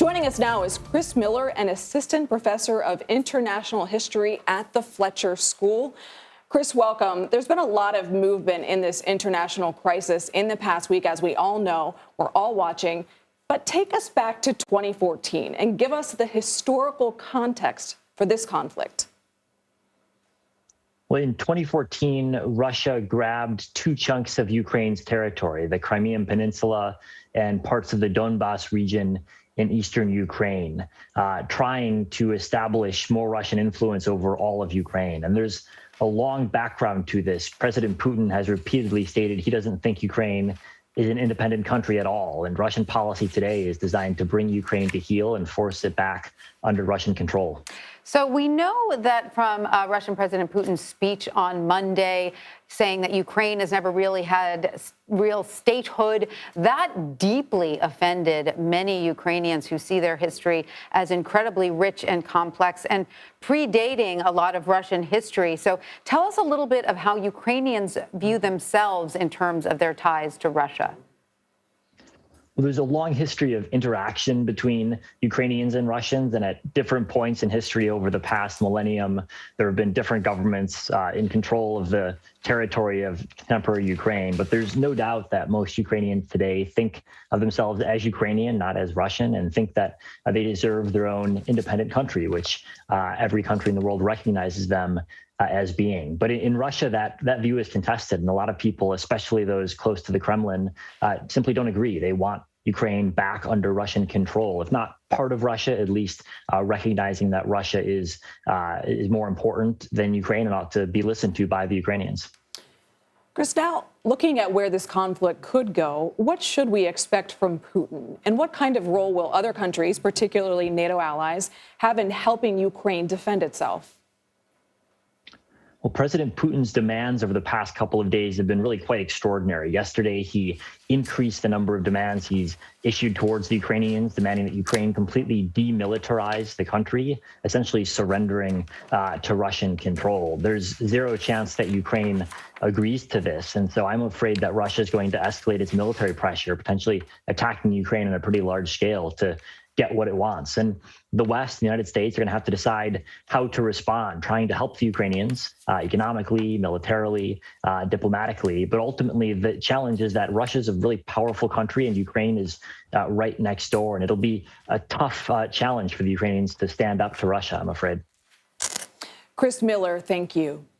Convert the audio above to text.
Joining us now is Chris Miller, an assistant professor of international history at the Fletcher School. Chris, welcome. There's been a lot of movement in this international crisis in the past week, as we all know. We're all watching. But take us back to 2014 and give us the historical context for this conflict. Well, in 2014, Russia grabbed two chunks of Ukraine's territory, the Crimean Peninsula and parts of the Donbas region in eastern Ukraine, trying to establish more Russian influence over all of Ukraine. And there's a long background to this. President Putin has repeatedly stated he doesn't think Ukraine is an independent country at all. And Russian policy today is designed to bring Ukraine to heel and force it back under Russian control. So we know that from Russian President Putin's speech on Monday, saying that Ukraine has never really had real statehood, that deeply offended many Ukrainians who see their history as incredibly rich and complex and predating a lot of Russian history. So tell us a little bit of how Ukrainians view themselves in terms of their ties to Russia. Well, there's a long history of interaction between Ukrainians and Russians, and at different points in history over the past millennium, there have been different governments in control of the territory of contemporary Ukraine. But there's no doubt that most Ukrainians today think of themselves as Ukrainian, not as Russian, and think that they deserve their own independent country, which every country in the world recognizes them as being. But in Russia, that view is contested. And a lot of people, especially those close to the Kremlin, simply don't agree. They want Ukraine back under Russian control, if not part of Russia, at least recognizing that Russia is more important than Ukraine and ought to be listened to by the Ukrainians. Chris, now looking at where this conflict could go, what should we expect from Putin? And what kind of role will other countries, particularly NATO allies, have in helping Ukraine defend itself? Well, President Putin's demands over the past couple of days have been really quite extraordinary. Yesterday, he increased the number of demands he's issued towards the Ukrainians, demanding that Ukraine completely demilitarize the country, essentially surrendering to Russian control. There's zero chance that Ukraine agrees to this. And so I'm afraid that Russia is going to escalate its military pressure, potentially attacking Ukraine on a pretty large scale to get what it wants. And the West, the United States, are going to have to decide how to respond, trying to help the Ukrainians economically, militarily, diplomatically. But ultimately, the challenge is that Russia is a really powerful country and Ukraine is right next door. And it'll be a tough challenge for the Ukrainians to stand up to Russia, I'm afraid. Chris Miller, thank you.